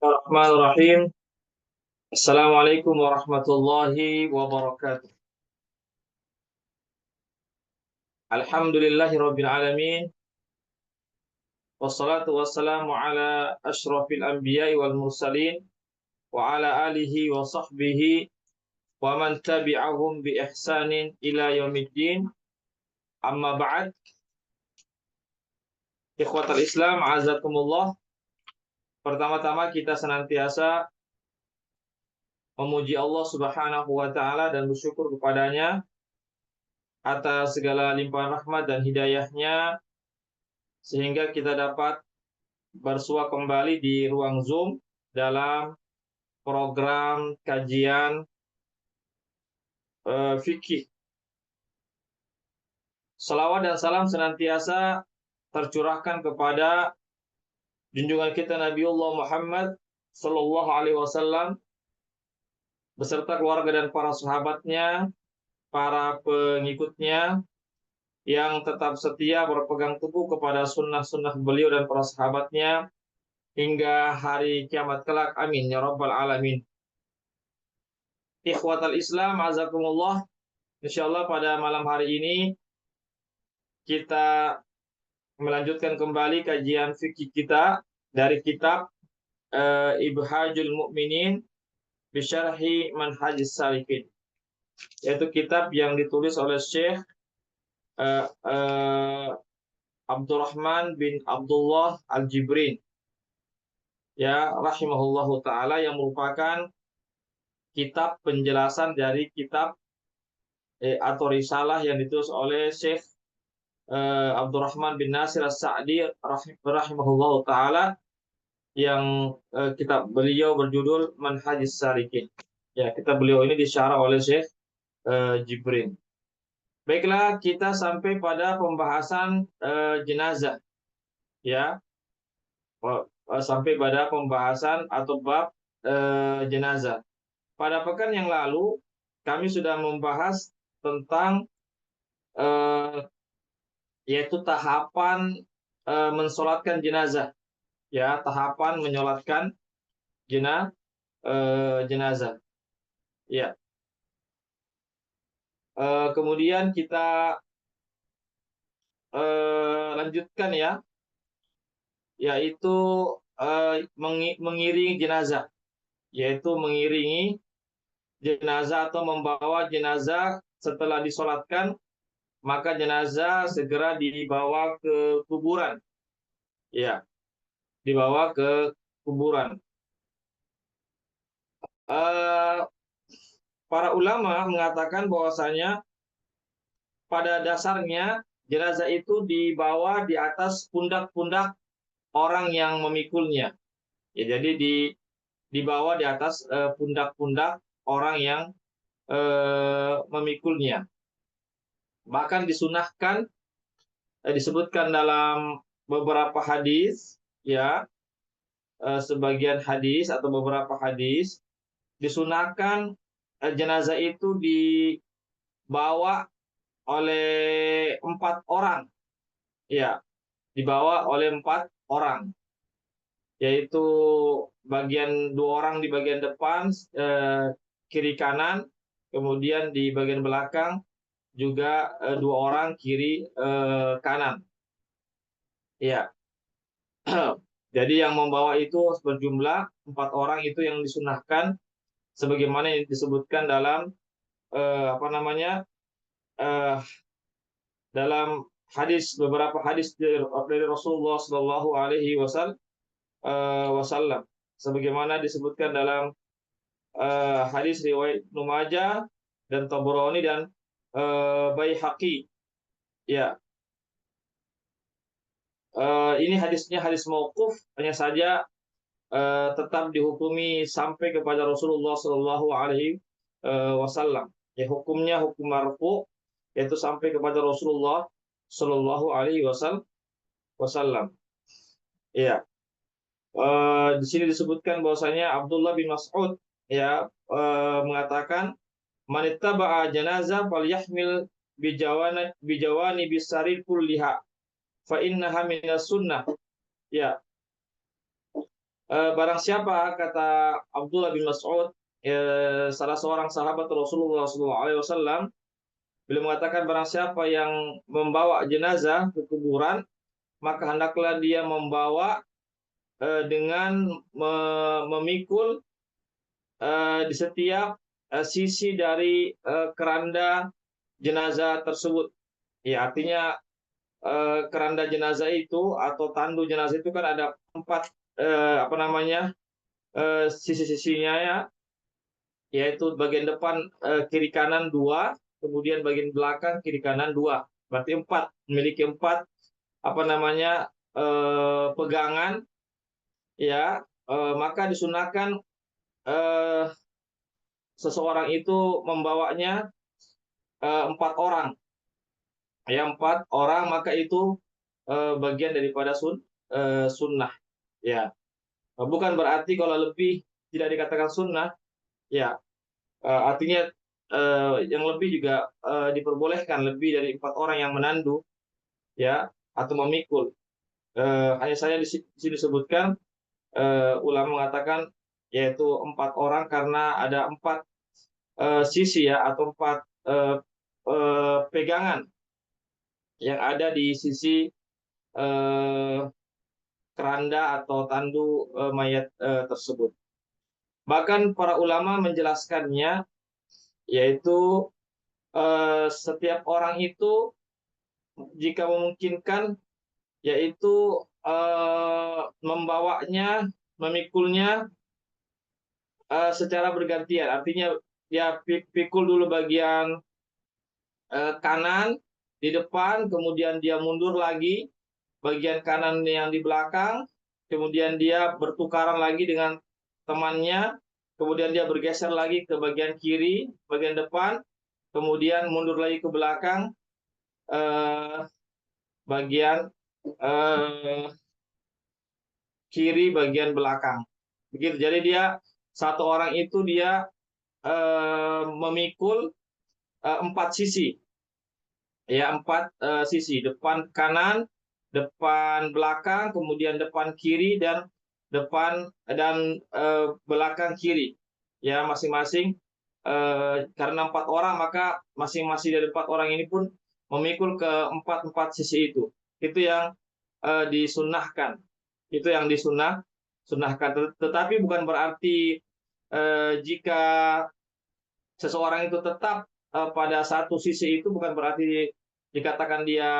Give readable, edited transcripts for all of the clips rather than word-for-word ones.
Bismillahirrahmanirrahim. Assalamualaikum warahmatullahi wabarakatuh. Alhamdulillahirabbil alamin. Wassalatu wassalamu ala asyrafil anbiya'i wal mursalin wa ala alihi wa sahbihi wa man tabi'ahum bi ihsanin ila yaumiddin. Amma ba'd. Ikhwatal Islam, azakumullah. Pertama-tama kita senantiasa memuji Allah Subhanahu wa taala dan bersyukur kepadanya atas segala limpahan rahmat dan hidayahnya sehingga kita dapat bersua kembali di ruang Zoom dalam program kajian fikih. Salawat dan salam senantiasa tercurahkan kepada junjungan kita Nabiullah Muhammad Sallallahu Alaihi Wasallam beserta keluarga dan para sahabatnya, para pengikutnya yang tetap setia berpegang teguh kepada sunnah-sunnah beliau dan para sahabatnya hingga hari kiamat kelak. Amin ya rabbal alamin. Ikhwatal Islam, azakumullah. Insyaallah pada malam hari ini kita melanjutkan kembali kajian fikih kita dari kitab Ibhajul Mu'minin Bisyarhi Manhajis Salikin, yaitu kitab yang ditulis oleh Syekh Abdurrahman bin Abdullah Al-Jibrin, ya rahimahullahu taala, yang merupakan kitab penjelasan dari kitab atau risalah yang ditulis oleh Syekh Abdurrahman bin Nasir As-Sa'di rahimahullahu taala, yang kitab beliau berjudul Manhajis Salikin. Ya, kitab beliau ini disyarah oleh Syekh Jibrin. Baiklah, kita sampai pada pembahasan jenazah. Ya, sampai pada pembahasan atau bab jenazah. Pada pekan yang lalu kami sudah membahas tentang yaitu tahapan mensolatkan jenazah. Ya, tahapan menyolatkan jenazah. Ya. Kemudian kita lanjutkan ya, yaitu mengiringi jenazah, yaitu mengiringi jenazah atau membawa jenazah setelah disolatkan, maka jenazah segera dibawa ke kuburan. Ya, dibawa ke kuburan. Para ulama mengatakan bahwasanya pada dasarnya jenazah itu dibawa di atas pundak-pundak orang yang memikulnya. Ya, jadi dibawa di atas pundak-pundak orang yang memikulnya. Bahkan disunahkan, disebutkan dalam beberapa hadis, ya, sebagian hadis atau beberapa hadis disunahkan jenazah itu dibawa oleh 4 orang, ya, dibawa oleh 4 orang, yaitu bagian 2 orang di bagian depan, kiri kanan, kemudian di bagian belakang juga 2 orang kiri kanan, ya. Jadi yang membawa itu berjumlah 4 orang, itu yang disunahkan sebagaimana yang disebutkan dalam dalam hadis, beberapa hadis dari Rasulullah Shallallahu Alaihi Wasallam, sebagaimana disebutkan dalam hadis riwayat Ibnu Majah dan Tabrani dan Baihaqi. Ya, ini hadisnya hadis mauquf, hanya saja tetap dihukumi sampai kepada Rasulullah Shallallahu Alaihi Wasallam. Ya, hukumnya hukum marfu, yaitu sampai kepada Rasulullah Shallallahu Alaihi Wasallam. Ya, di sini disebutkan bahwasanya Abdullah bin Mas'ud, ya, mengatakan, manittaba'a janazah falyahmil bijawani bisari kulliha fa innaha minas sunnah. Ya, Barang siapa, kata Abdullah bin Mas'ud, salah seorang sahabat Rasulullah SAW, beliau mengatakan barang siapa yang membawa jenazah ke kuburan, maka hendaklah dia membawa dengan memikul di setiap sisi dari keranda jenazah tersebut. Ya, artinya keranda jenazah itu atau tandu jenazah itu kan ada 4 apa namanya sisi-sisinya ya, yaitu bagian depan kiri kanan 2, kemudian bagian belakang kiri kanan 2. Berarti 4, memiliki 4 apa namanya pegangan ya. Maka disunahkan eh, seseorang itu membawanya 4 orang ya, 4 orang, maka itu bagian daripada sunnah ya. Bukan berarti kalau lebih tidak dikatakan sunnah ya. Artinya yang lebih juga diperbolehkan, lebih dari 4 orang yang menandu ya atau memikul. Hanya saja di sini disebutkan ulama mengatakan yaitu 4 orang karena ada 4 sisi ya, atau 4 pegangan yang ada di sisi eh, keranda atau tandu mayat tersebut. Bahkan para ulama menjelaskannya, yaitu setiap orang itu jika memungkinkan, yaitu membawanya, memikulnya secara bergantian. Artinya dia pikul dulu bagian kanan di depan, kemudian dia mundur lagi bagian kanan yang di belakang, kemudian dia bertukaran lagi dengan temannya, kemudian dia bergeser lagi ke bagian kiri, bagian depan, kemudian mundur lagi ke belakang, bagian kiri bagian belakang. Begitu. Jadi dia satu orang itu dia memikul 4 sisi. Ya, 4 sisi, depan kanan, depan belakang, kemudian depan kiri dan depan dan belakang kiri. Ya, masing-masing karena 4 orang, maka masing-masing dari 4 orang ini pun memikul ke 4 sisi itu. Itu yang disunnahkan. Itu yang sunahkan. Tetapi bukan berarti jika seseorang itu tetap pada satu sisi itu, bukan berarti dikatakan dia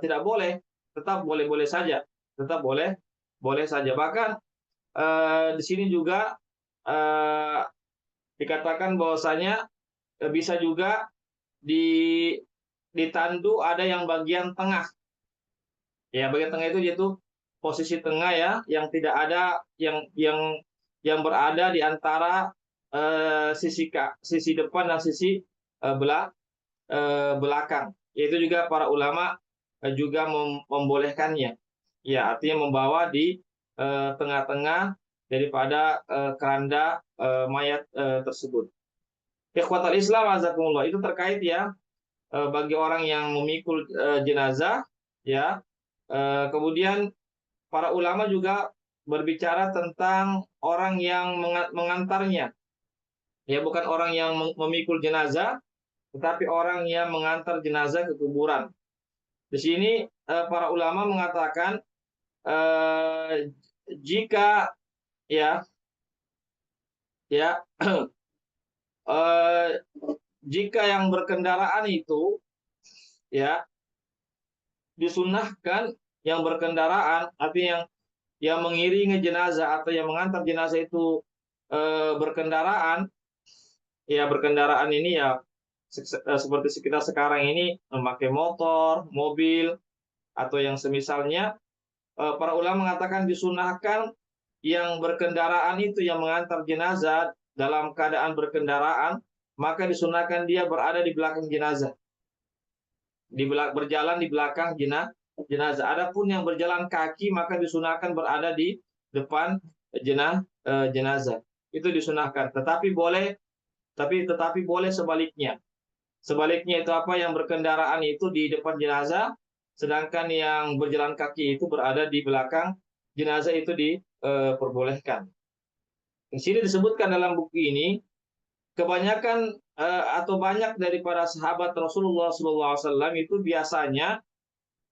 tidak boleh. Tetap boleh-boleh saja. Tetap boleh saja. Bahkan di sini juga eh, dikatakan bahwasanya bisa juga di ditandu ada yang bagian tengah. Ya, bagian tengah itu yaitu posisi tengah ya, yang tidak ada yang berada di antara sisi depan dan sisi belakang. Yaitu juga para ulama juga membolehkannya. Ya, artinya membawa di tengah-tengah daripada keranda mayat tersebut. Ikhwatal Islam azakumullah, itu terkait ya bagi orang yang memikul jenazah ya. Kemudian para ulama juga berbicara tentang orang yang mengantarnya. Ya, bukan orang yang memikul jenazah, tetapi orang yang mengantar jenazah ke kuburan. Di sini para ulama mengatakan jika ya ya eh, jika yang berkendaraan itu ya disunahkan, yang berkendaraan artinya yang mengiringi jenazah atau yang mengantar jenazah itu berkendaraan, ya berkendaraan ini ya seperti kita sekarang ini memakai motor, mobil atau yang semisalnya. Para ulama mengatakan disunahkan yang berkendaraan itu yang mengantar jenazah dalam keadaan berkendaraan, maka disunahkan dia berada di belakang jenazah, berjalan di belakang jenazah. Adapun yang berjalan kaki maka disunahkan berada di depan jenazah. Itu disunahkan. Tetapi boleh sebaliknya. Sebaliknya itu apa? Yang berkendaraan itu di depan jenazah, sedangkan yang berjalan kaki itu berada di belakang jenazah itu diperbolehkan. Di sini disebutkan dalam buku ini, kebanyakan atau banyak daripada sahabat Rasulullah SAW itu biasanya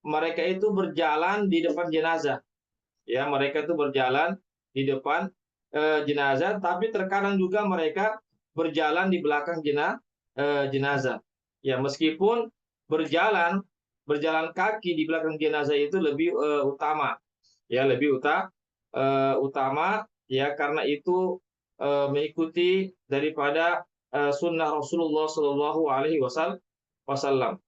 mereka itu berjalan di depan jenazah. Ya, mereka itu berjalan di depan jenazah, tapi terkadang juga mereka berjalan di belakang jenazah. Ya, meskipun berjalan berjalan kaki di belakang jenazah itu lebih utama, ya lebih utama, ya karena itu mengikuti daripada sunnah Rasulullah Shallallahu Alaihi Wasallam.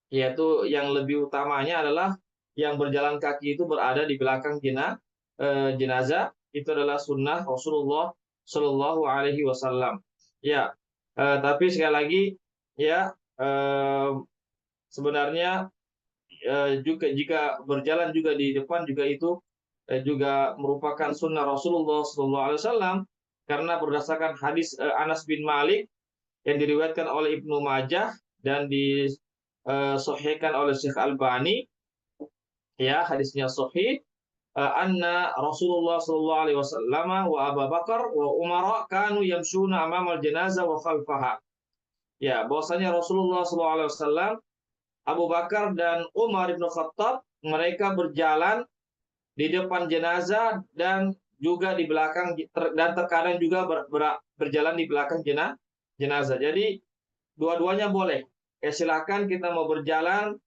Yaitu yang lebih utamanya adalah yang berjalan kaki itu berada di belakang jenazah, itu adalah sunnah Rasulullah Shallallahu Alaihi Wasallam. Ya, tapi sekali lagi ya, sebenarnya juga jika berjalan juga di depan juga itu juga merupakan sunnah Rasulullah Shallallahu Alaihi Wasallam, karena berdasarkan hadis Anas bin Malik yang diriwayatkan oleh Ibnu Majah dan disahihkan oleh Syekh Albani, ya hadisnya sahih, anna Rasulullah sallallahu alaihi wasallam wa Abu Bakar wa Umar kanu yamshuna amamal janazah wa khalfaha. Ya, bahwasanya Rasulullah sallallahu alaihi wasallam, Abu Bakar dan Umar bin Khattab mereka berjalan di depan jenazah dan juga di belakang, dan terkadang juga berjalan di belakang jenazah. Jadi dua-duanya boleh. Silakan kita mau berjalan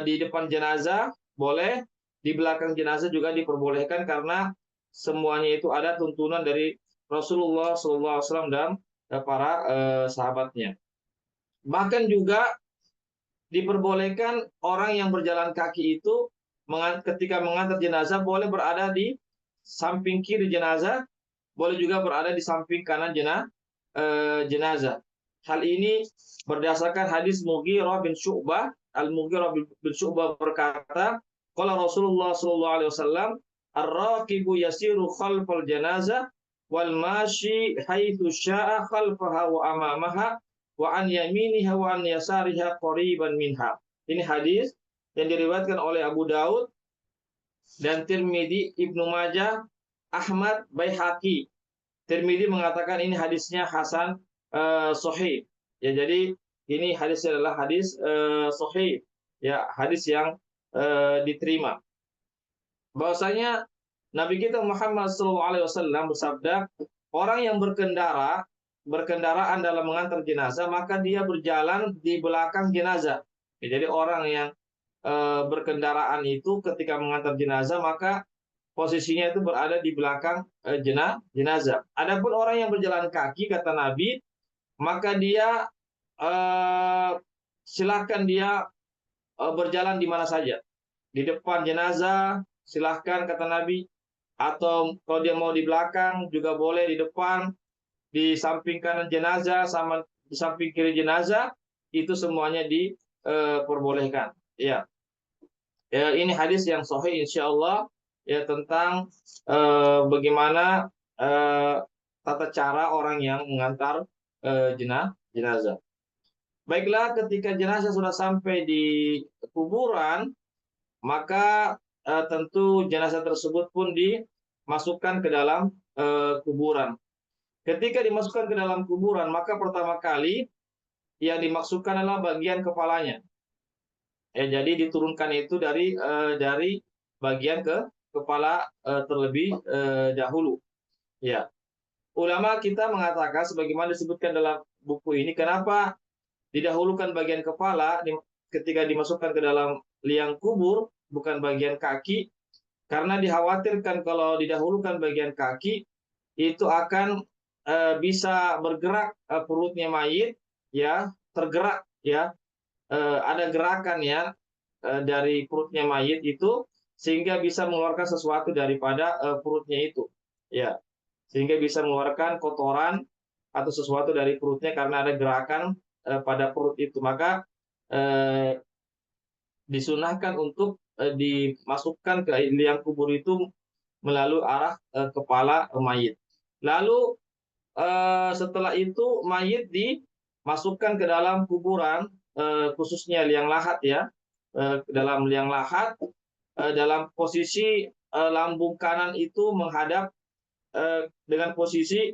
di depan jenazah boleh, di belakang jenazah juga diperbolehkan, karena semuanya itu ada tuntunan dari Rasulullah SAW dan para sahabatnya. Bahkan juga diperbolehkan orang yang berjalan kaki itu ketika mengantar jenazah boleh berada di samping kiri jenazah, boleh juga berada di samping kanan jenazah. Hal ini berdasarkan hadis Mughirah bin Syu'bah. Al-Mughirah bin Syu'bah berkata, qala Rasulullah sallallahu alaihi wasallam, ar-raqibu yasiru khalfal janazah wal mashi haitsu syaa khalfaha wa amamaha wa an yaminiha wa an yasariha qariban minha. Ini hadis yang diriwayatkan oleh Abu Daud dan Tirmidzi, Ibnu Majah, Ahmad, Baihaqi. Tirmidzi mengatakan ini hadisnya hasan sahih. Ya, jadi ini hadisnya adalah hadis sahih. Ya, hadis yang diterima. Bahwasanya Nabi kita Muhammad SAW bersabda, orang yang berkendaraan dalam mengantar jenazah, maka dia berjalan di belakang jenazah. Ya, jadi orang yang berkendaraan itu ketika mengantar jenazah, maka posisinya itu berada di belakang jenazah. Adapun orang yang berjalan kaki, kata Nabi, maka dia silakan dia berjalan di mana saja. Di depan jenazah silahkan, kata Nabi, atau kalau dia mau di belakang juga boleh, di depan, di samping kanan jenazah sama di samping kiri jenazah, itu semuanya diperbolehkan. Ya. Ya, ini hadis yang sahih insyaallah, ya tentang bagaimana tata cara orang yang mengantar jenazah. Baiklah, ketika jenazah sudah sampai di kuburan, maka tentu jenazah tersebut pun dimasukkan ke dalam kuburan. Ketika dimasukkan ke dalam kuburan, maka pertama kali yang dimasukkan adalah bagian kepalanya. Ya, jadi diturunkan itu dari bagian ke kepala terlebih dahulu. Ya, ulama kita mengatakan sebagaimana disebutkan dalam buku ini, kenapa didahulukan bagian kepala ketika dimasukkan ke dalam liang kubur, bukan bagian kaki? Karena dikhawatirkan kalau didahulukan bagian kaki itu akan bisa bergerak perutnya mayit, ya tergerak, ya ada gerakan ya dari perutnya mayit itu, sehingga bisa mengeluarkan sesuatu daripada perutnya itu, ya sehingga bisa mengeluarkan kotoran atau sesuatu dari perutnya karena ada gerakan pada perut itu. Maka disunahkan untuk dimasukkan ke liang kubur itu melalui arah kepala mayit. Lalu setelah itu mayit dimasukkan ke dalam kuburan, khususnya liang lahat, ya, dalam liang lahat dalam posisi lambung kanan itu menghadap dengan posisi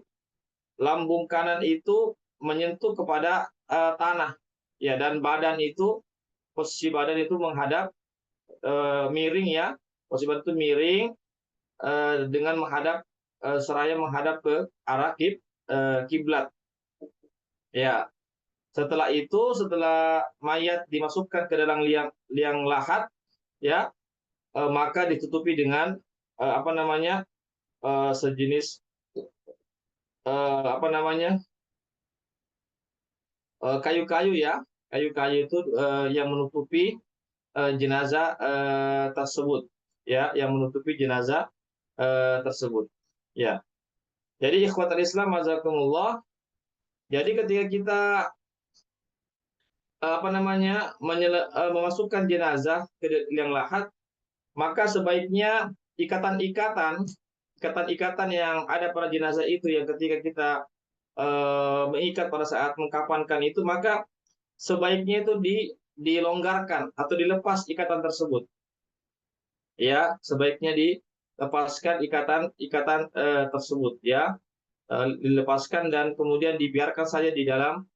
lambung kanan itu menyentuh kepada tanah, ya, dan badan itu posisi badan itu menghadap miring, ya, posisi badan itu miring dengan menghadap seraya menghadap ke arah kiblat, ya. Setelah itu, setelah mayat dimasukkan ke dalam liang liang lahat, ya, maka ditutupi dengan apa namanya, sejenis apa namanya, kayu-kayu, ya, kayu-kayu itu yang menutupi jenazah tersebut, ya, yang menutupi jenazah tersebut, ya. Jadi ikhwatul Islam azakumullah, jadi ketika kita apa namanya memasukkan jenazah ke liang lahat, maka sebaiknya ikatan-ikatan yang ada pada jenazah itu yang ketika kita mengikat pada saat mengkafankan itu, maka sebaiknya itu dilonggarkan atau dilepas ikatan tersebut, ya, sebaiknya dilepaskan ikatan tersebut, ya, dilepaskan dan kemudian dibiarkan saja di dalam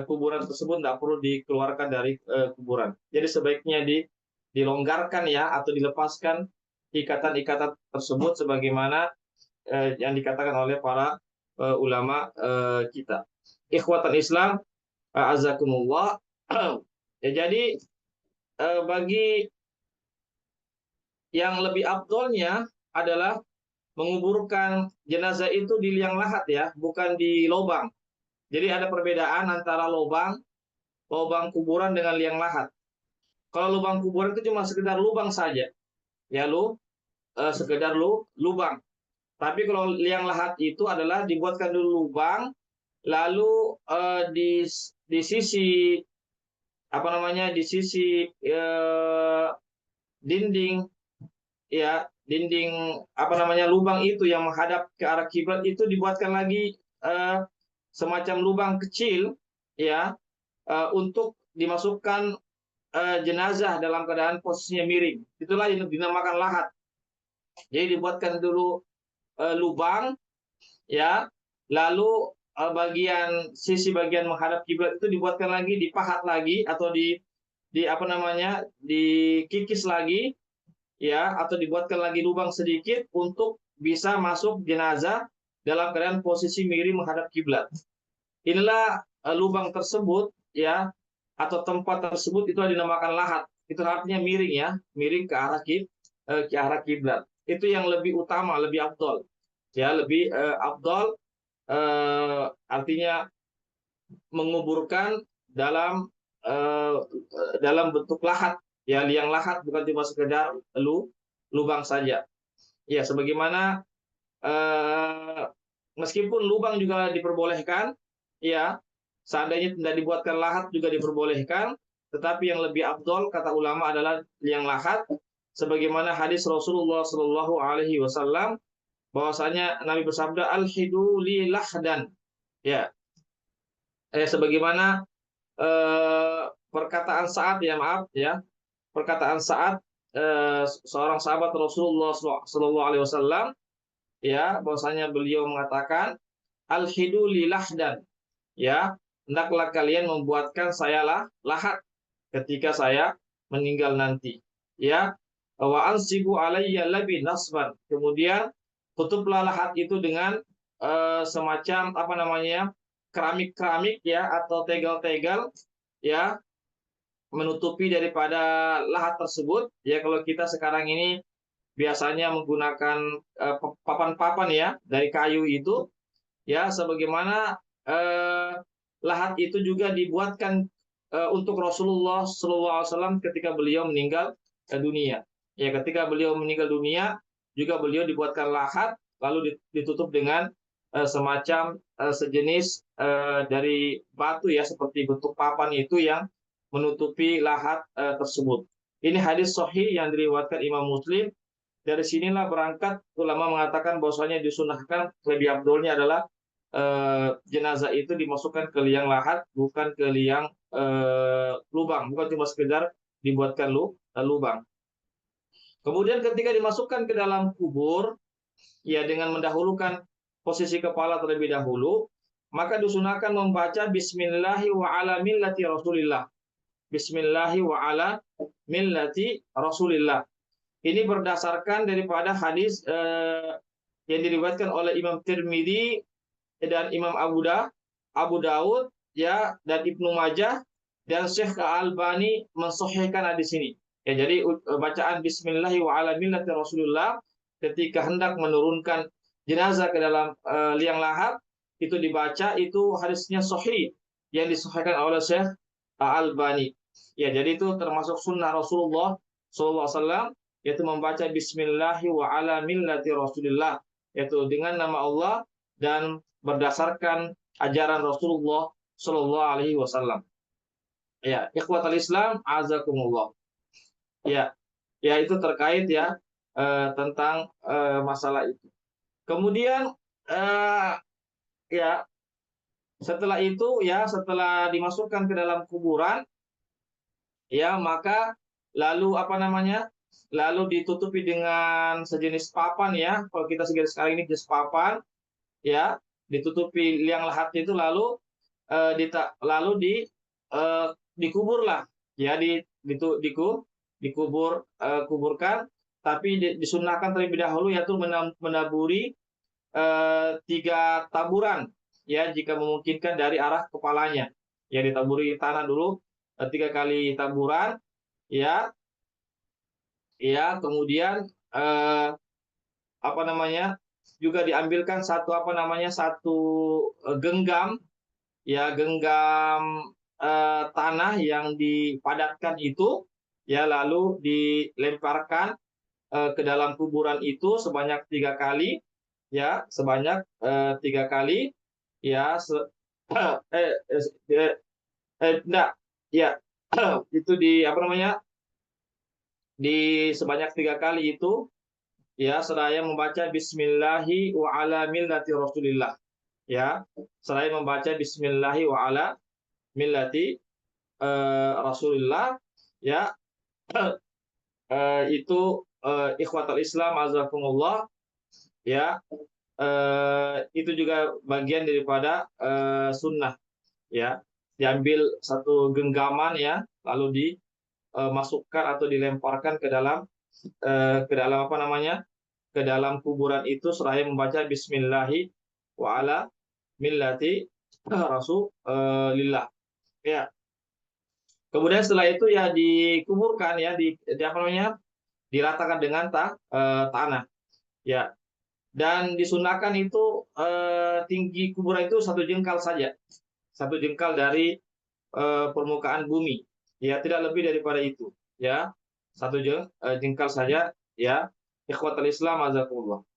kuburan tersebut, tidak perlu dikeluarkan dari kuburan. Jadi sebaiknya dilonggarkan, ya, atau dilepaskan ikatan-ikatan tersebut sebagaimana yang dikatakan oleh para ulama kita. Ikhwatan Islam, azakumullah. Ya, jadi bagi yang lebih afdolnya adalah menguburkan jenazah itu di liang lahat, ya, bukan di lubang. Jadi ada perbedaan antara lubang kuburan dengan liang lahat. Kalau lubang kuburan itu cuma sekedar lubang saja, ya, sekedar lubang. Tapi kalau liang lahat itu adalah dibuatkan dulu lubang, lalu di sisi apa namanya, di sisi dinding, ya, dinding apa namanya, lubang itu yang menghadap ke arah kiblat itu dibuatkan lagi semacam lubang kecil, ya, untuk dimasukkan jenazah dalam keadaan posisinya miring. Itulah yang dinamakan lahat. Jadi dibuatkan dulu lubang, ya, lalu sisi bagian menghadap kiblat itu dibuatkan lagi, dipahat lagi, atau di apa namanya, dikikis lagi, ya, atau dibuatkan lagi lubang sedikit untuk bisa masuk jenazah dalam keadaan posisi miring menghadap kiblat. Inilah lubang tersebut, ya, atau tempat tersebut itu dinamakan lahat. Itu artinya miring, ya, miring ke arah kiblat. Itu yang lebih utama, lebih afdol, ya, lebih afdol, artinya menguburkan eh, dalam bentuk lahat, ya, liang lahat, bukan cuma sekedar lubang saja. Ya, sebagaimana meskipun lubang juga diperbolehkan, ya, seandainya tidak dibuatkan lahat juga diperbolehkan, tetapi yang lebih afdol kata ulama adalah liang lahat, sebagaimana hadis Rasulullah Shallallahu Alaihi Wasallam bahwasanya Nabi bersabda al-hidu li lahdan, ya, sebagaimana perkataan Sa'ad, ya, maaf, ya, perkataan Sa'ad, seorang sahabat Rasulullah Shallallahu Alaihi Wasallam, ya, bahwasanya beliau mengatakan al-hidu li lahdan, ya, hendaklah kalian membuatkan saya lahat ketika saya meninggal nanti, ya, wa ansibu alayya labi nasban, kemudian tutuplah lahat itu dengan semacam apa namanya, keramik-keramik, ya, atau tegel-tegel, ya, menutupi daripada lahat tersebut, ya. Kalau kita sekarang ini biasanya menggunakan papan-papan, ya, dari kayu itu, ya, sebagaimana lahat itu juga dibuatkan untuk Rasulullah SAW ketika beliau meninggal dunia. Ya, ketika beliau meninggal dunia juga beliau dibuatkan lahat, lalu ditutup dengan semacam sejenis dari batu, ya, seperti bentuk papan itu yang menutupi lahat tersebut. Ini hadis sahih yang diriwayatkan Imam Muslim. Dari sinilah berangkat ulama mengatakan bahwasanya disunahkan, lebih abdulnya adalah jenazah itu dimasukkan ke liang lahat, bukan ke liang lubang, bukan cuma sekedar dibuatkan lubang. Kemudian ketika dimasukkan ke dalam kubur, ya dengan mendahulukan posisi kepala terlebih dahulu, maka disunahkan membaca Bismillahi wa ala millati Rasulillah. Bismillahi wa ala millati Rasulillah. Ini berdasarkan daripada hadis yang diriwayatkan oleh Imam Tirmidzi dan Imam Abu Daud, ya, dan Ibnu Majah, dan Syekh Al-Albani mensahihkan hadis ini. Ya, jadi bacaan Bismillahi wa ala millati Rasulullah ketika hendak menurunkan jenazah ke dalam liang lahat itu dibaca, itu hadisnya sahih yang disahihkan oleh Syekh Al-Albani. Ya, jadi itu termasuk sunnah Rasulullah SAW, yaitu membaca Bismillahi wa ala millati Rasulillah, yaitu dengan nama Allah dan berdasarkan ajaran Rasulullah Shallallahu Alaihi Wasallam. Ya, ikhwatal Islam, azakumullah. Ya, ya itu terkait ya tentang masalah itu. Kemudian ya setelah itu ya, setelah dimasukkan ke dalam kuburan, ya maka lalu apa namanya? Lalu ditutupi dengan sejenis papan ya. Kalau kita sekarang ini jenis papan, ya, ditutupi liang lahat itu, lalu dikuburlah, ya, kuburkan, tapi disunahkan terlebih dahulu yaitu menaburi 3 taburan, ya, jika memungkinkan dari arah kepalanya, ya, ditaburi tanah dulu 3 kali taburan, ya, ya, kemudian apa namanya, juga diambilkan satu genggam, ya, genggam tanah yang dipadatkan itu, ya, lalu dilemparkan ke dalam kuburan itu sebanyak 3 kali, ya, sebanyak 3 kali, ya, enggak, ya, itu sebanyak 3 kali itu, ya, seraya membaca Bismillahi wa ala millati Rasulillah, ya, seraya membaca Bismillahi wa ala millati Rasulillah, ya, itu ikhwatal Islam azakumullah, ya, itu juga bagian daripada sunnah, ya, diambil satu genggaman, ya, lalu dimasukkan atau dilemparkan ke dalam apa namanya, ke dalam kuburan itu seraya membaca Bismillahi wa ala millati Rasulillah, ya. Kemudian setelah itu ya dikuburkan, ya, apa namanya, diratakan dengan tanah, ya, dan disunahkan itu tinggi kuburan itu 1 jengkal saja, 1 jengkal dari permukaan bumi, ya, tidak lebih daripada itu, ya, 1 jengkal saja, ya, ikhwatal Islam azakumullah.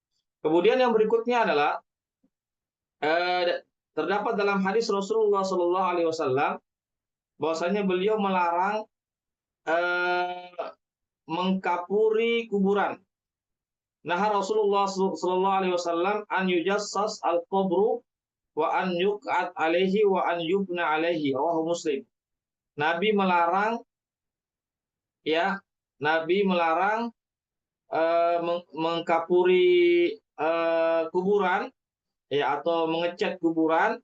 Kemudian yang berikutnya adalah terdapat dalam hadis Rasulullah Shallallahu Alaihi Wasallam bahwasanya beliau melarang mengkapuri kuburan. Nah, Rasulullah Shallallahu Alaihi Wasallam an yujassas al qabru wa an yuq'at alaihi wa an yubna alaihi, rawahu Muslim. Nabi melarang, ya, Nabi melarang mengkapuri kuburan, ya, atau mengecat kuburan,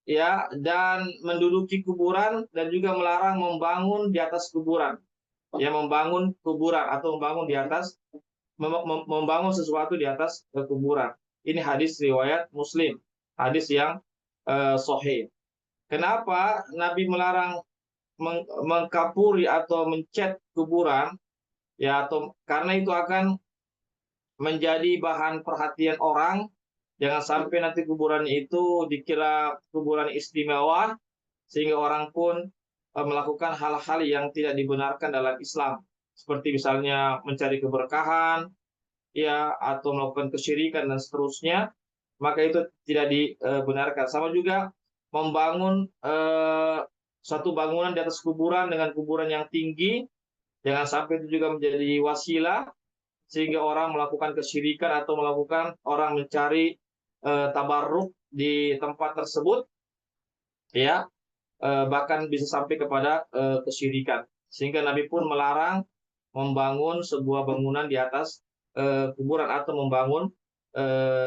ya, dan menduduki kuburan, dan juga melarang membangun di atas kuburan, ya, membangun kuburan atau membangun sesuatu di atas kuburan. Ini hadis riwayat Muslim, hadis yang sahih. Kenapa Nabi melarang mengkapuri atau mencat kuburan? Ya, atau karena itu akan menjadi bahan perhatian orang. Jangan sampai nanti kuburannya itu dikira kuburan istimewa, sehingga orang pun melakukan hal-hal yang tidak dibenarkan dalam Islam, seperti misalnya mencari keberkahan, ya, atau melakukan kesyirikan dan seterusnya, maka itu tidak dibenarkan. Sama juga membangun suatu bangunan di atas kuburan dengan kuburan yang tinggi, jangan sampai itu juga menjadi wasilah sehingga orang melakukan kesyirikan atau orang mencari tabarruk di tempat tersebut, ya, bahkan bisa sampai kepada kesyirikan. Sehingga Nabi pun melarang membangun sebuah bangunan di atas kuburan atau membangun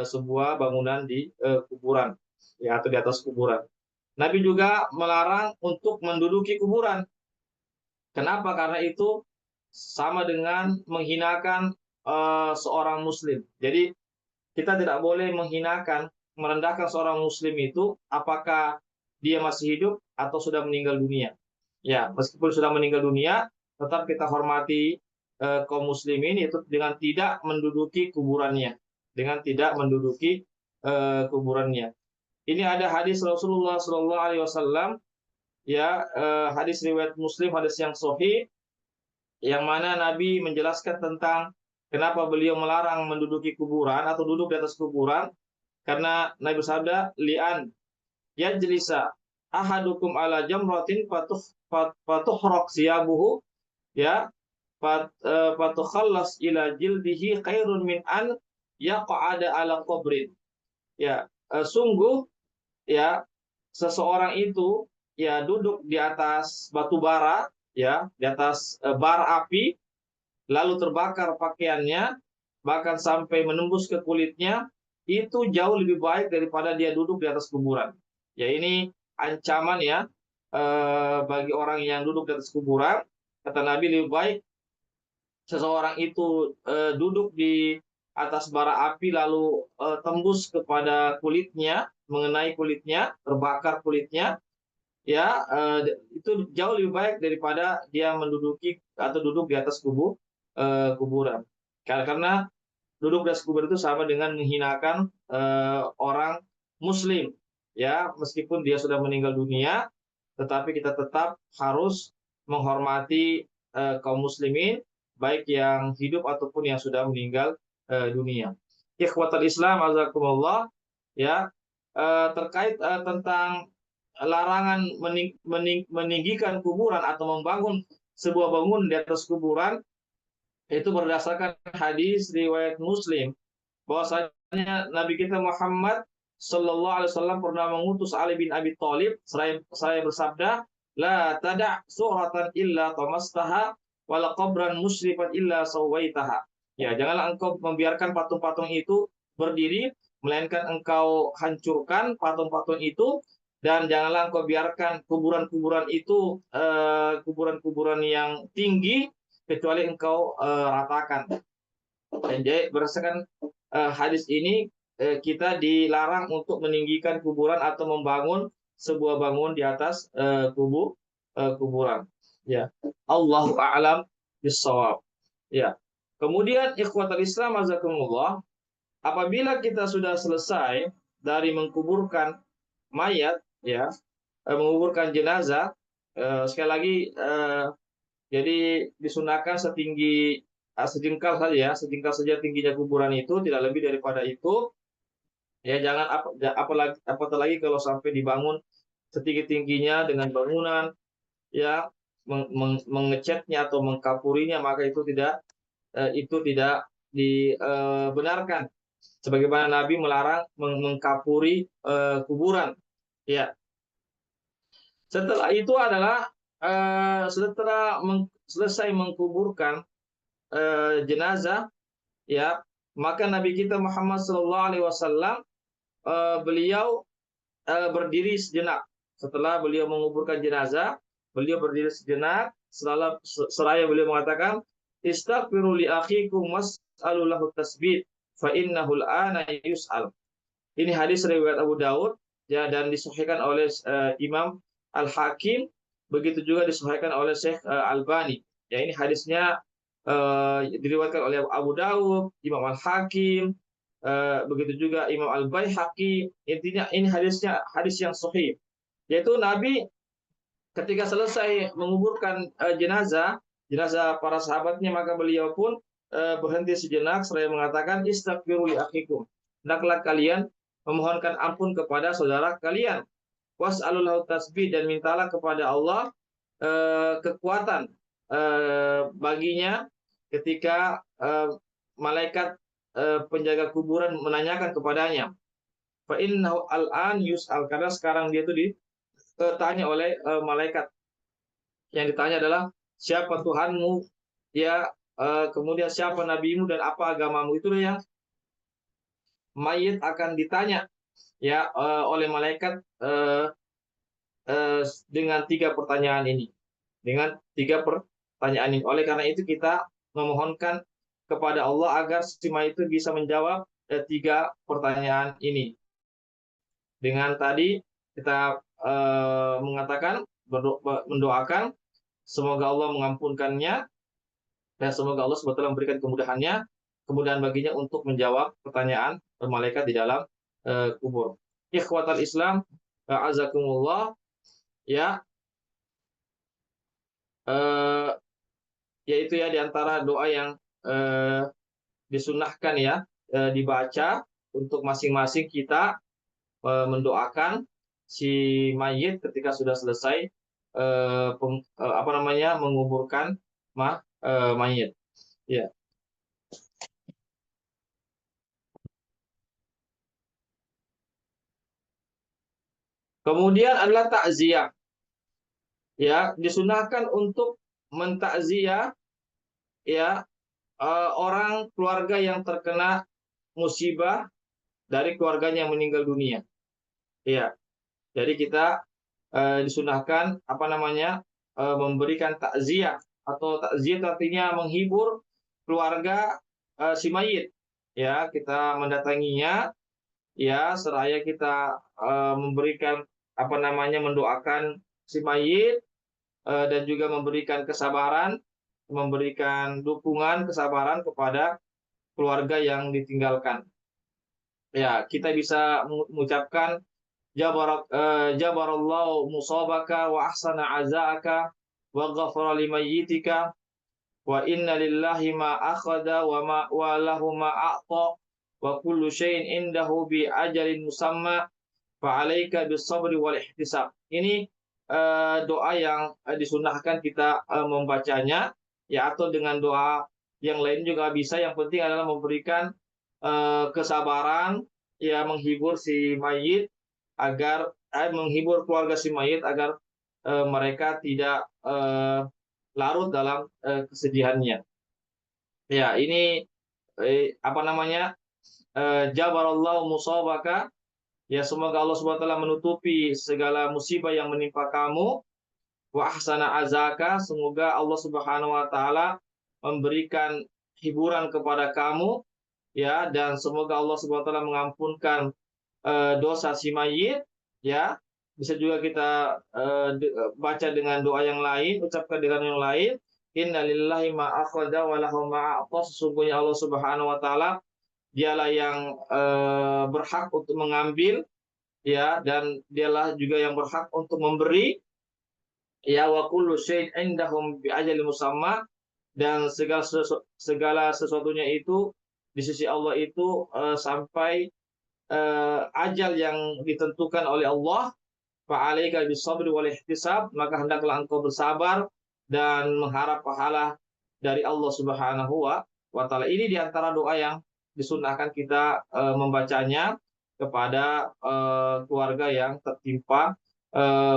sebuah bangunan di kuburan, ya, atau di atas kuburan. Nabi juga melarang untuk menduduki kuburan. Kenapa? Karena itu sama dengan menghinakan seorang muslim. Jadi kita tidak boleh menghinakan, merendahkan seorang muslim itu apakah dia masih hidup atau sudah meninggal dunia. Ya, meskipun sudah meninggal dunia, tetap kita hormati kaum muslimin itu dengan tidak menduduki kuburannya, dengan tidak menduduki kuburannya. Ini ada hadis Rasulullah Shallallahu Alaihi Wasallam, ya, hadis riwayat Muslim, hadis yang sahih, yang mana Nabi menjelaskan tentang kenapa beliau melarang menduduki kuburan atau duduk di atas kuburan, karena Nabi bersabda, li'an yajlisa ahadukum ala jamratin fatuhraq siyabuhu, ya, fatukhallas ila jildihi khairun min an yaqa'ada ala qabrin. Ya, sungguh, ya, seseorang itu, ya, duduk di atas batu bara, ya, di atas bara api, lalu terbakar pakaiannya, bahkan sampai menembus ke kulitnya, itu jauh lebih baik daripada dia duduk di atas kuburan. Ya, ini ancaman, ya, bagi orang yang duduk di atas kuburan. Kata Nabi, lebih baik seseorang itu duduk di atas bara api lalu tembus kepada kulitnya, mengenai kulitnya, terbakar kulitnya, ya, itu jauh lebih baik daripada dia menduduki atau duduk di atas kuburan. Karena duduk di atas kubur itu sama dengan menghinakan orang muslim, ya, meskipun dia sudah meninggal dunia, tetapi kita tetap harus menghormati kaum muslimin, baik yang hidup ataupun yang sudah meninggal dunia. Ikhwatal Islam, azakumullah, ya, terkait tentang larangan meninggikan kuburan atau membangun sebuah bangunan di atas kuburan, itu berdasarkan hadis riwayat Muslim, bahwasanya Nabi kita Muhammad Sallallahu Alaihi Wasallam pernah mengutus Ali bin Abi Thalib, saya bersabda, la tada' suratan illa tamastaha wala qabran musyrifan illa sawaitaha. Ya, janganlah engkau membiarkan patung-patung itu berdiri, melainkan engkau hancurkan patung-patung itu, dan janganlah engkau biarkan kuburan-kuburan itu kuburan-kuburan yang tinggi kecuali engkau ratakan. Dan jadi berdasarkan hadis ini, kita dilarang untuk meninggikan kuburan atau membangun sebuah bangun di atas kuburan. Ya, Allahu a'lam bissawab. Ya. Kemudian ikhwatal Islam azakumullah, apabila kita sudah selesai dari mengkuburkan mayat, ya, menguburkan jenazah, sekali lagi, jadi disunahkan setinggi sejengkal saja, sejengkal saja tingginya kuburan itu, tidak lebih daripada itu. Ya, jangan apalagi kalau sampai dibangun setinggi-tingginya dengan bangunan, ya, mengecatnya atau mengkapurinya, maka itu tidak dibenarkan. Sebagaimana Nabi melarang mengkapuri kuburan. Ya. Setelah itu adalah setelah selesai mengkuburkan jenazah, ya, maka Nabi kita Muhammad SAW beliau berdiri sejenak. Setelah beliau menguburkan jenazah, beliau berdiri sejenak, seraya beliau mengatakan, istaghfiru li akhikum was'alu lahu tasbih fa innahu al-ana yus'al. Ini hadis riwayat Abu Daud, ya, dan disahihkan oleh Imam Al-Hakim, begitu juga disahihkan oleh Syekh Albani. Ya, ini hadisnya diriwayatkan oleh Abu Daud, Imam Al-Hakim, begitu juga Imam Al-Baihaqi. Intinya ini hadisnya hadis yang sahih. Yaitu Nabi ketika selesai menguburkan jenazah para sahabatnya, maka beliau pun berhenti sejenak seraya mengatakan, istaghfiru li akhikum. Hendaklah kalian memohonkan ampun kepada saudara kalian. Was'alullahu tasbih, dan mintalah kepada Allah kekuatan baginya ketika malaikat penjaga kuburan menanyakan kepadanya. Fa innahu al-an yus'al, karena sekarang dia itu ditanya oleh malaikat. Yang ditanya adalah, siapa Tuhanmu, ya, kemudian siapa nabimu dan apa agamamu, itu yang mayit akan ditanya ya oleh malaikat dengan 3 pertanyaan ini. Dengan 3 pertanyaan ini. Oleh karena itu kita memohonkan kepada Allah agar si mayit itu bisa menjawab 3 pertanyaan ini. Dengan tadi kita mengatakan, mendoakan semoga Allah mengampunkannya dan semoga Allah SWT memberikan kemudahan baginya untuk menjawab pertanyaan malaikat di dalam kubur. Ikhwatal Islam, azakumullah, ya, yaitu ya di antara doa yang disunahkan ya dibaca untuk masing-masing kita mendoakan si mayit ketika sudah selesai menguburkan mayit. Ya. Kemudian adalah takziah. Ya, disunahkan untuk mentakziah ya orang keluarga yang terkena musibah dari keluarganya yang meninggal dunia. Ya. Jadi kita disunahkan memberikan takziah, atau takziah artinya menghibur keluarga si mayit. Ya, kita mendatanginya ya seraya kita memberikan mendoakan si mayit dan juga memberikan kesabaran, memberikan dukungan kesabaran kepada keluarga yang ditinggalkan. Ya, kita bisa mengucapkan jabarallahu musabaka wa ahsana azaaka wa ghafara limayyitika wa inna lillahi ma akhadha wa lahu ma a'ta wa kullu syai'in indahu bi ajalin musamma fa 'alaika bis sabri wal ihtisab. Ini doa yang disunahkan kita membacanya ya, atau dengan doa yang lain juga bisa. Yang penting adalah memberikan kesabaran ya, menghibur si mayit agar menghibur keluarga si mayit agar mereka tidak larut dalam kesedihannya. Ya, ini jabarallahu musabaka, ya semoga Allah SWT menutupi segala musibah yang menimpa kamu, wa ahsana azaka, semoga Allah Subhanahu wa taala memberikan hiburan kepada kamu ya, dan semoga Allah Subhanahu wa taala mengampunkan dosa si mayit ya. Bisa juga kita baca dengan doa yang lain, ucapkan dengan yang lain, innalillahi ma akhadha wa lahu ma a'ta, sesungguhnya Allah Subhanahu wa taala dialah yang berhak untuk mengambil ya, dan dialah juga yang berhak untuk memberi ya, wa kullu syai'in indahum bi ajalin musamma, dan segala sesuatunya itu di sisi Allah itu sampai ajal yang ditentukan oleh Allah. Fa'alaika bisabri wal ihtisab, maka hendaklah engkau bersabar dan mengharap pahala dari Allah Subhanahu wa taala. Ini di antara doa yang disunahkan kita membacanya kepada keluarga yang tertimpa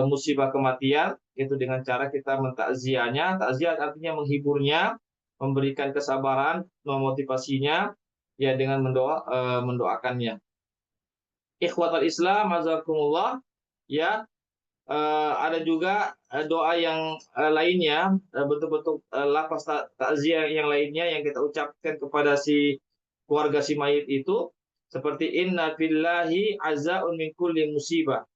musibah kematian, itu dengan cara kita mentakziahnya. Takziah artinya menghiburnya, memberikan kesabaran, memotivasinya ya dengan mendoakannya. Ikhwatal Islam, azakumullah, ya. Ada juga doa yang lainnya, bentuk-bentuk lafaz takziah yang lainnya yang kita ucapkan kepada si keluarga si mayit itu, seperti inna fillahi azaun min kulli musibah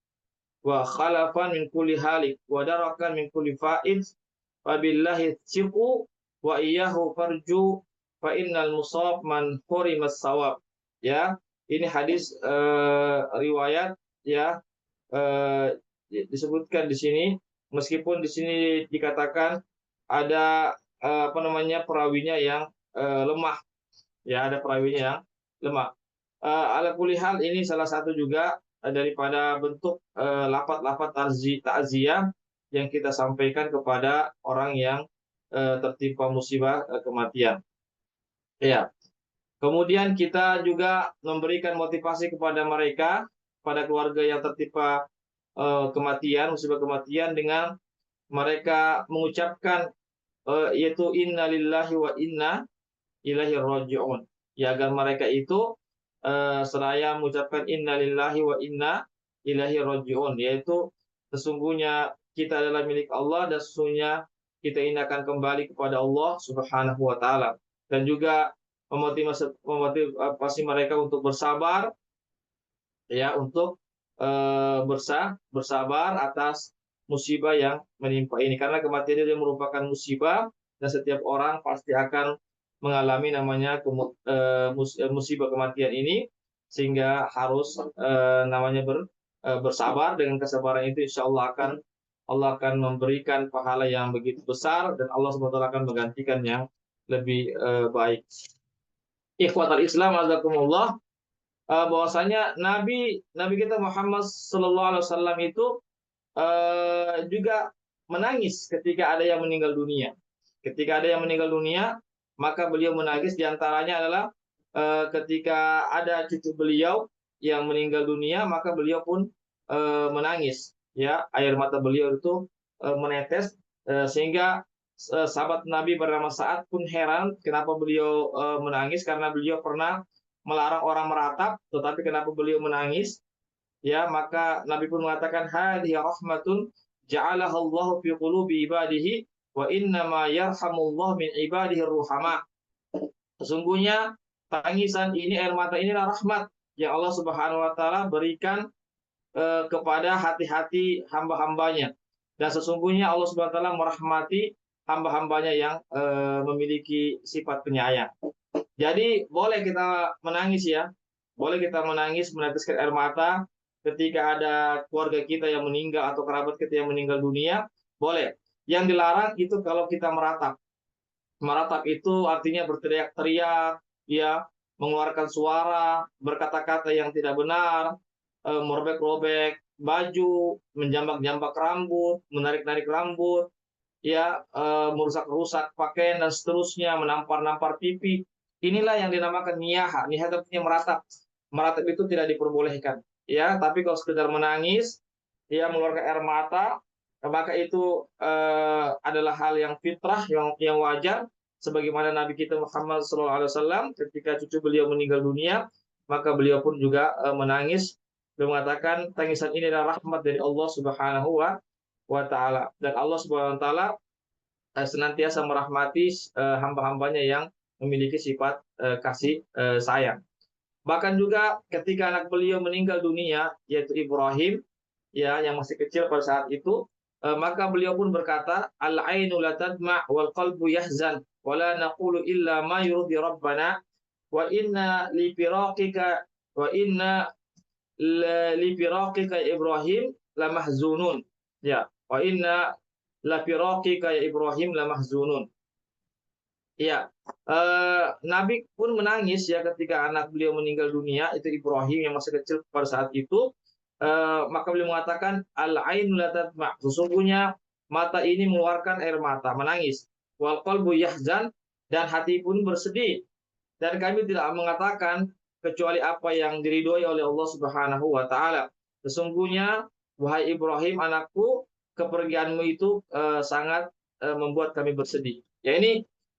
wa khalafan min kulli halik wa darakan min kulli faiz wa billahi tsiqu wa iyyahu farju fa innal musab man hurimas sawab. Ya, ini hadis riwayat ya, disebutkan di sini, meskipun di sini dikatakan ada perawinya yang lemah ya, ada perawinya yang lemah. Ala kulli hal, ini salah satu juga daripada bentuk lafaz takziah yang kita sampaikan kepada orang yang tertimpa musibah kematian. Ya. Kemudian kita juga memberikan motivasi kepada mereka, pada keluarga yang tertimpa musibah kematian, dengan mereka mengucapkan yaitu inna lillahi wa inna ilaihi raji'un. Ya, agar mereka itu seraya mengucapkan inna lillahi wa inna ilaihi raji'un, yaitu sesungguhnya kita adalah milik Allah dan sesungguhnya kita ini akan kembali kepada Allah Subhanahu wa taala. Dan juga memotivasi mereka untuk bersabar, ya, untuk bersabar atas musibah yang menimpa ini, karena kematian itu merupakan musibah dan setiap orang pasti akan mengalami namanya musibah kematian ini, sehingga harus namanya bersabar. Dengan kesabaran itu insya Allah akan memberikan pahala yang begitu besar dan Allah SWT akan menggantikan yang lebih baik. Ikhwatal Islam azakumullah, bahwasanya Nabi kita Muhammad sallallahu alaihi wasallam itu juga menangis ketika ada yang meninggal dunia. Ketika ada yang meninggal dunia, maka beliau menangis. Di antaranya adalah ketika ada cucu beliau yang meninggal dunia, maka beliau pun menangis. Ya, air mata beliau itu menetes, sehingga sahabat Nabi bernama Sa'ad pun heran kenapa beliau menangis, karena beliau pernah melarang orang meratap, tetapi kenapa beliau menangis? Ya, maka Nabi pun mengatakan hadhihi rahmatun ja'alaha Allah fi qulubi ibadihi wa inna ma yarhamullah min ibadihi ruhama. Sesungguhnya tangisan ini, air mata inilah rahmat yang Allah Subhanahu wa taala berikan kepada hati-hati hamba-hambanya. Dan sesungguhnya Allah Subhanahu wa taala merahmati hamba-hambanya yang memiliki sifat penyayang. Jadi boleh kita menangis, ya. Boleh kita menangis, meneteskan air mata ketika ada keluarga kita yang meninggal atau kerabat kita yang meninggal dunia, boleh. Yang dilarang itu kalau kita meratap. Meratap itu artinya berteriak-teriak, ya, mengeluarkan suara, berkata-kata yang tidak benar, merobek-robek baju, menjambak-jambak rambut, menarik-narik rambut, ya, merusak-rusak pakaian dan seterusnya, menampar-nampar pipi. Inilah yang dinamakan niyaha. Niyaha artinya meratap. Meratap itu tidak diperbolehkan. Ya, tapi kalau sekedar menangis, ya, mengeluarkan air mata, maka itu adalah hal yang fitrah, yang wajar. Sebagaimana Nabi kita Muhammad SAW ketika cucu beliau meninggal dunia, maka beliau pun juga menangis dan mengatakan tangisan ini adalah rahmat dari Allah Subhanahu wa taala, dan Allah Subhanahu wa taala senantiasa merahmati hamba-hambanya yang memiliki sifat kasih sayang. Bahkan juga ketika anak beliau meninggal dunia, yaitu Ibrahim, ya, yang masih kecil pada saat itu, maka beliau pun berkata, al-ainu la tadma' wal qalbu yahzan wa la naqulu illa ma yurdi rabbana wa inna li firaqika Ibrahim la mahzunun. Ya, wa inna la firaqika ya Ibrahim la mahzunun. Ya, Nabi pun menangis, ya, ketika anak beliau meninggal dunia, itu Ibrahim yang masih kecil pada saat itu. Maka beliau mengatakan al-ain la tadma', sesungguhnya mata ini mengeluarkan air mata, menangis. Wal qalbu yahzan, dan hati pun bersedih. Dan kami tidak mengatakan kecuali apa yang diridhoi oleh Allah Subhanahu wa taala. Sesungguhnya wahai Ibrahim anakku, kepergianmu itu sangat membuat kami bersedih. Ya,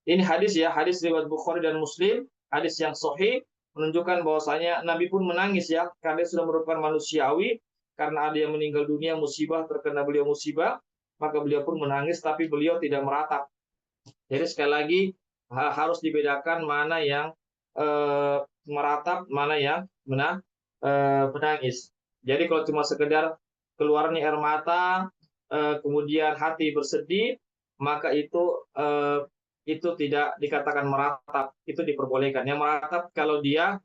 ini hadis, ya, hadis riwayat Bukhari dan Muslim, hadis yang sahih, menunjukkan bahwasanya Nabi pun menangis, ya, karena sudah merupakan manusiawi, karena ada yang meninggal dunia, musibah, terkena beliau musibah, maka beliau pun menangis, tapi beliau tidak meratap. Jadi sekali lagi harus dibedakan mana yang meratap, mana yang menangis. Jadi kalau cuma sekedar keluarnya air mata, kemudian hati bersedih, maka itu tidak dikatakan meratap, itu diperbolehkan. Yang meratap kalau dia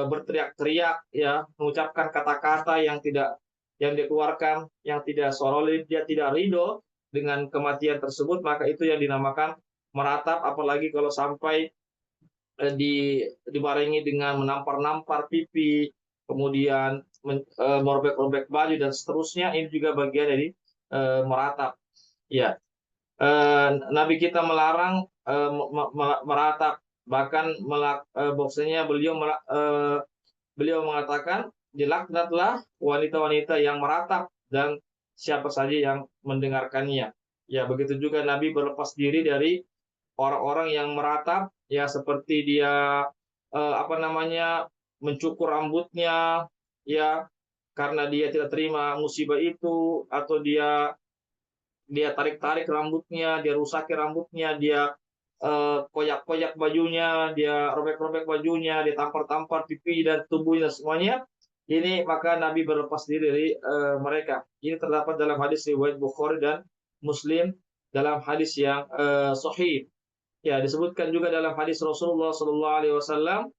berteriak-teriak, ya, mengucapkan kata-kata yang dikeluarkan yang tidak solid, dia tidak ridho dengan kematian tersebut, maka itu yang dinamakan meratap. Apalagi kalau sampai dibarengi dengan menampar-nampar pipi, kemudian merobek-robek baju dan seterusnya, ini juga bagian dari meratap. Ya. Nabi kita melarang meratap, bahkan bahwasanya beliau mengatakan dilaknatlah wanita-wanita yang meratap dan siapa saja yang mendengarkannya. Ya, begitu juga Nabi berlepas diri dari orang-orang yang meratap, ya seperti dia apa namanya mencukur rambutnya, ya karena dia tidak terima musibah itu, atau dia dia tarik-tarik rambutnya, dia rusaki rambutnya, dia koyak-koyak bajunya, dia robek-robek bajunya, dia tampar-tampar pipi dan tubuhnya semuanya. Ini maka Nabi berlepas diri dari mereka. Ini terdapat dalam hadis riwayat Bukhari dan Muslim dalam hadis yang sahih. Ya, disebutkan juga dalam hadis Rasulullah sallallahu alaihi wasallam,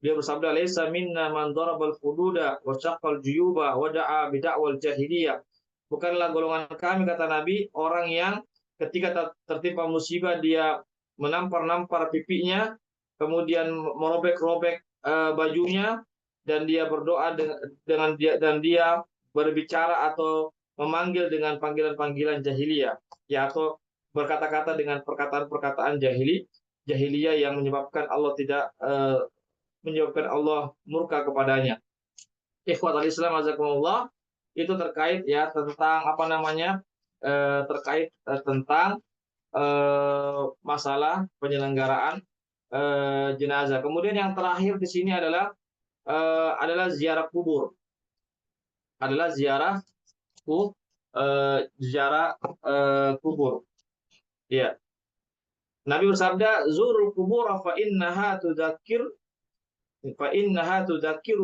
dia bersabda, "Laisa minna man darabal hududa wa syaqqal juyuba wa da'a bid'awal jahiliyah." Bukanlah golongan kami, kata Nabi, orang yang ketika tertimpa musibah dia menampar-nampar pipinya, kemudian merobek-robek bajunya, dan dia berdoa dengan dia, dan dia berbicara atau memanggil dengan panggilan-panggilan jahiliyah, ya, atau berkata-kata dengan perkataan-perkataan jahiliyah yang menyebabkan Allah tidak menyebabkan Allah murka kepadanya. Ikhwatul Islam azakumullah, itu terkait ya tentang apa namanya terkait tentang masalah penyelenggaraan jenazah. Kemudian yang terakhir di sini adalah ziarah kubur. Adalah ziarah kubur. Ya. Nabi bersabda, "Zurul kubur fa innaha tudzakiru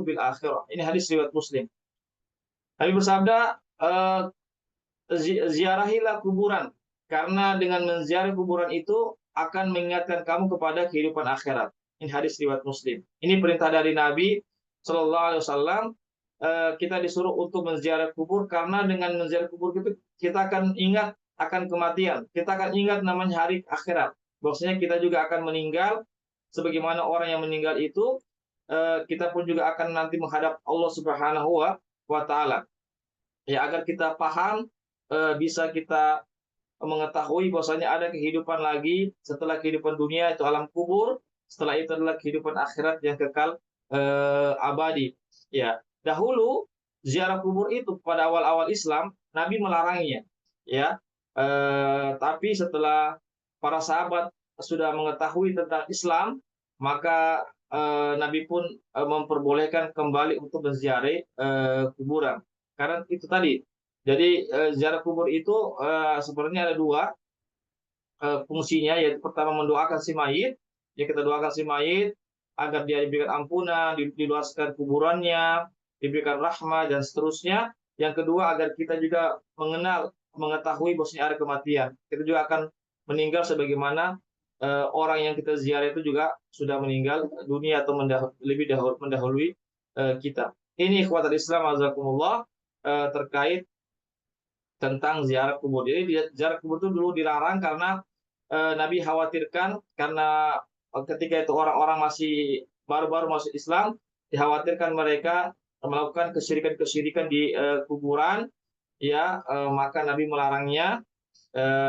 bil akhirah." Ini hadis riwayat Muslim. Nabi bersabda, ziarahilah kuburan, karena dengan menziarahi kuburan itu akan mengingatkan kamu kepada kehidupan akhirat. Ini hadis riwayat Muslim. Ini perintah dari Nabi Shallallahu Alaihi Wasallam. Kita disuruh untuk menziarahi kubur, karena dengan menziarahi kubur itu kita akan ingat akan kematian. Kita akan ingat namanya hari akhirat. Bahwasanya kita juga akan meninggal, sebagaimana orang yang meninggal itu, kita pun juga akan nanti menghadap Allah Subhanahu wa Ta'ala. Ya, agar kita paham, bisa kita mengetahui bahwasanya ada kehidupan lagi setelah kehidupan dunia, itu alam kubur. Setelah itu adalah kehidupan akhirat yang kekal abadi. Ya, dahulu ziarah kubur itu pada awal-awal Islam Nabi melarangnya. Ya, tapi setelah para sahabat sudah mengetahui tentang Islam, maka Nabi pun memperbolehkan kembali untuk menziarahi kuburan. Karena itu tadi. Jadi ziarah kubur itu sebenarnya ada dua fungsinya, yaitu pertama mendoakan si mayit, ya kita doakan si mayit agar dia diberikan ampunan, diluaskan kuburannya, diberikan rahmat dan seterusnya. Yang kedua, agar kita juga mengetahui bahwasanya ada kematian. Kita juga akan meninggal sebagaimana orang yang kita ziarah itu juga sudah meninggal dunia atau lebih mendahului kita. Ini ikhwatul Islam azakumullah terkait tentang ziarah kubur. Jadi ziarah kubur itu dulu dilarang karena Nabi khawatirkan, karena ketika itu orang-orang masih baru-baru masuk Islam, dikhawatirkan mereka melakukan kesyirikan-kesyirikan di kuburan, ya, maka Nabi melarangnya.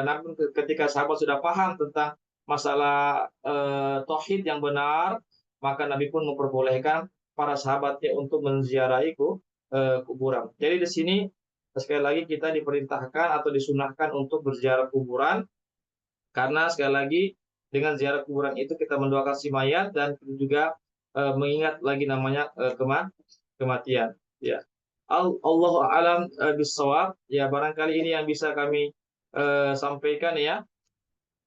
Namun ketika sahabat sudah paham tentang masalah tauhid yang benar, maka Nabi pun memperbolehkan para sahabatnya untuk menziarahi kuburan. Jadi di sini sekali lagi kita diperintahkan atau disunahkan untuk berziarah kuburan, karena sekali lagi dengan ziarah kuburan itu kita mendoakan si mayat dan juga mengingat lagi namanya kematian. Ya, Allahu a'lam bishawab. Ya, barangkali ini yang bisa kami sampaikan ya.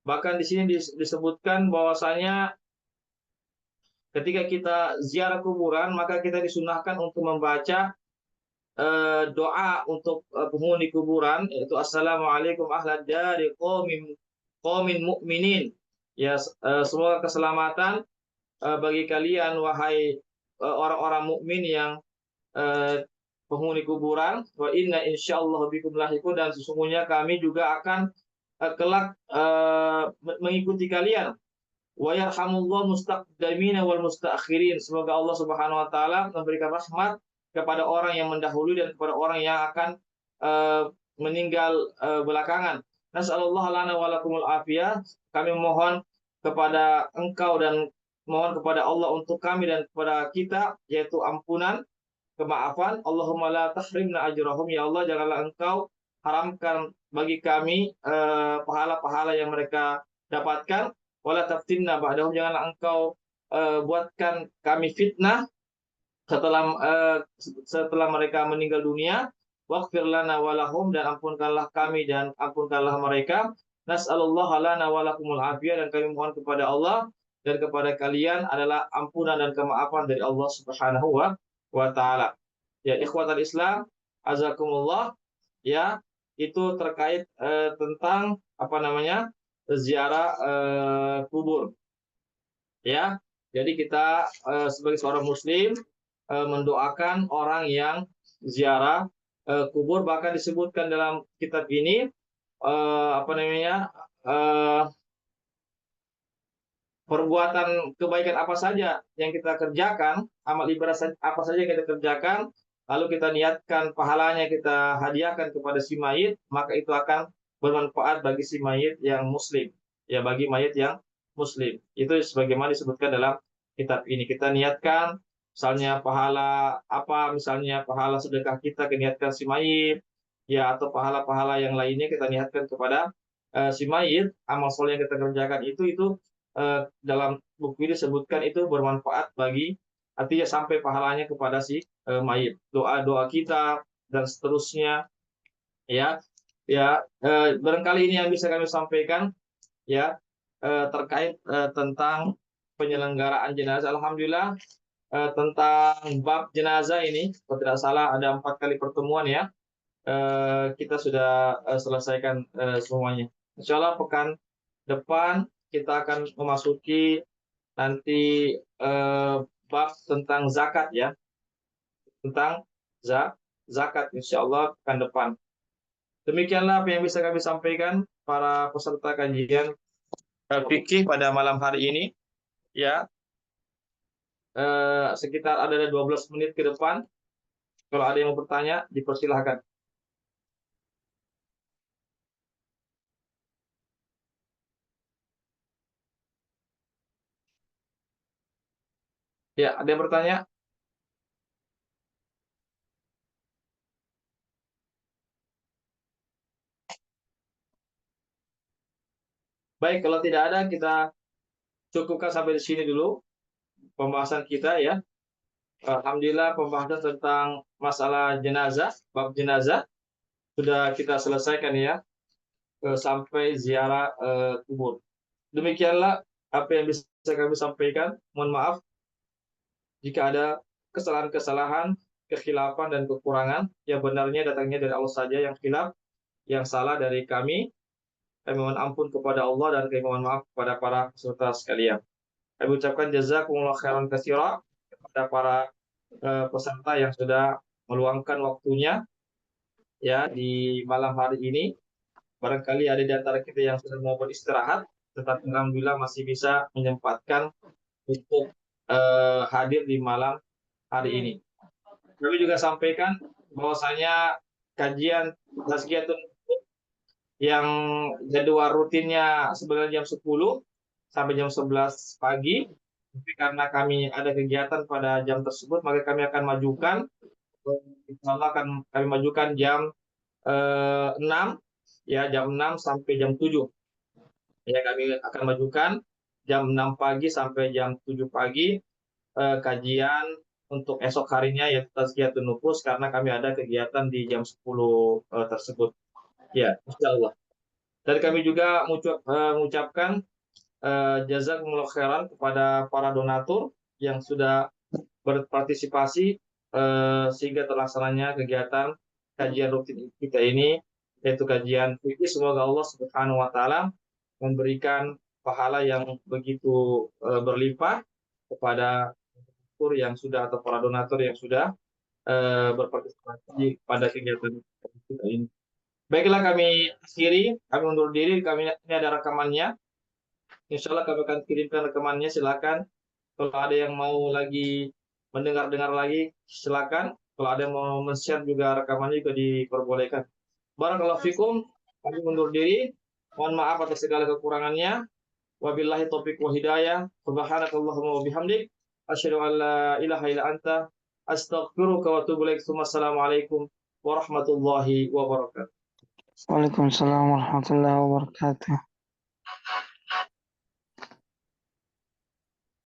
Bahkan di sini disebutkan bahwasanya ketika kita ziarah kuburan, maka kita disunahkan untuk membaca doa untuk penghuni kuburan, yaitu assalamualaikum ahlad dari qaumin mukminin. Ya, semoga keselamatan bagi kalian wahai orang-orang mukmin yang penghuni kuburan. Wa inna insyaallah bikum lahiqun, dan sesungguhnya kami juga akan kelak mengikuti kalian. Wa yarhamullahu mustaqdimina wal mustaakhirin. Semoga Allah Subhanahu wa taala memberikan rahmat kepada orang yang mendahului dan kepada orang yang akan meninggal belakangan. Nasallallahu lana wa lakumul afiyah. Kami mohon kepada Engkau dan mohon kepada Allah untuk kami dan kepada kita, yaitu ampunan, kemaafan. Allahumma la tahrimna ajrahum. Ya Allah, janganlah Engkau haramkan bagi kami pahala-pahala yang mereka dapatkan. Wala taftinna ba'dahum, janganlah engkau buatkan kami fitnah setelah setelah mereka meninggal dunia. Waghfir lana walahum, dan ampunkanlah kami dan ampunkanlah mereka. Nas'alullah lana walakumul afiyah, dan kami mohon kepada Allah dan kepada kalian adalah ampunan dan kemaafan dari Allah Subhanahu wa taala. Ya, ikhwatal Islam, azakumullah, ya, itu terkait tentang apa namanya? Ziarah kubur. Ya. Jadi kita sebagai seorang muslim mendoakan orang yang ziarah kubur, bahkan disebutkan dalam kitab ini apa namanya? Perbuatan kebaikan apa saja yang kita kerjakan, amal ibadah apa saja yang kita kerjakan, lalu kita niatkan pahalanya kita hadiahkan kepada si mayit, maka itu akan bermanfaat bagi si mayit yang muslim. Ya, bagi mayit yang muslim. Itu sebagaimana disebutkan dalam kitab ini. Kita niatkan misalnya pahala apa, misalnya pahala sedekah kita niatkan si mayit, ya, atau pahala-pahala yang lainnya kita niatkan kepada si mayit, amal soleh yang kita kerjakan itu dalam buku ini disebutkan itu bermanfaat bagi, artinya sampai pahalanya kepada si mayit. Doa-doa kita dan seterusnya, ya. Ya, barangkali ini yang bisa kami sampaikan, ya, terkait tentang penyelenggaraan jenazah. Alhamdulillah, tentang bab jenazah ini, kalau tidak salah ada 4 kali pertemuan, ya. Kita sudah selesaikan semuanya. Insya Allah pekan depan kita akan memasuki nanti bab tentang zakat, ya, tentang zakat, insya Allah pekan depan. Demikianlah apa yang bisa kami sampaikan para peserta kajian fikih pada malam hari ini, ya. Sekitar ada 12 menit ke depan. Kalau ada yang mau bertanya, dipersilahkan. Ya, ada yang bertanya? Baik, kalau tidak ada, kita cukupkan sampai di sini dulu pembahasan kita, ya. Alhamdulillah, pembahasan tentang masalah jenazah, bab jenazah sudah kita selesaikan, ya, sampai ziarah kubur. Demikianlah apa yang bisa kami sampaikan. Mohon maaf jika ada kesalahan-kesalahan, kekhilafan dan kekurangan. Yang benarnya datangnya dari Allah saja, yang khilaf, yang salah dari kami. Kami mohon ampun kepada Allah dan kami mohon maaf kepada para peserta sekalian. Kami ucapkan jazakumullah khairan katsira kepada para peserta yang sudah meluangkan waktunya, ya, di malam hari ini. Barangkali ada di antara kita yang sudah mau beristirahat, tetapi alhamdulillah masih bisa menyempatkan untuk hadir di malam hari ini. Kami juga sampaikan bahwasanya kajian Tazkiyatun yang jadwal rutinnya sebenarnya jam 10 sampai jam 11 pagi. Tapi karena kami ada kegiatan pada jam tersebut, maka kami akan majukan, insya Allah akan kami majukan jam 6, ya, jam 6 sampai jam 7. Ya, kami akan majukan jam 6 pagi sampai jam 7 pagi kajian untuk esok harinya, yaitu Tazkiyatun Nufus, karena kami ada kegiatan di jam 10 tersebut. Ya, insya Allah. Dan kami juga mengucapkan jazakumullah khairan kepada para donatur yang sudah berpartisipasi sehingga terlaksananya kegiatan kajian rutin kita ini, yaitu kajian fikih. Semoga Allah Subhanahu wa taala memberikan pahala yang begitu berlimpah kepada donatur yang sudah, atau para donatur yang sudah berpartisipasi pada kegiatan kita ini. Baiklah, kami akhiri, kami undur diri, kami ini ada rekamannya. Insya Allah kami akan kirimkan rekamannya, silakan. Kalau ada yang mau lagi mendengar-dengar lagi, silakan. Kalau ada yang mau men-share juga rekamannya juga diperbolehkan. Barakallahu fikum, kami undur diri. Mohon maaf atas segala kekurangannya. Wabillahi taufiq wa hidayah. Subhanakallahumma wa bihamdik. Asyhadu an la ilaha illa anta. Astaghfiruka wa atubu ilaik. Assalamualaikum warahmatullahi wabarakatuh. Waalaikumsalam warahmatullahi wabarakatuh.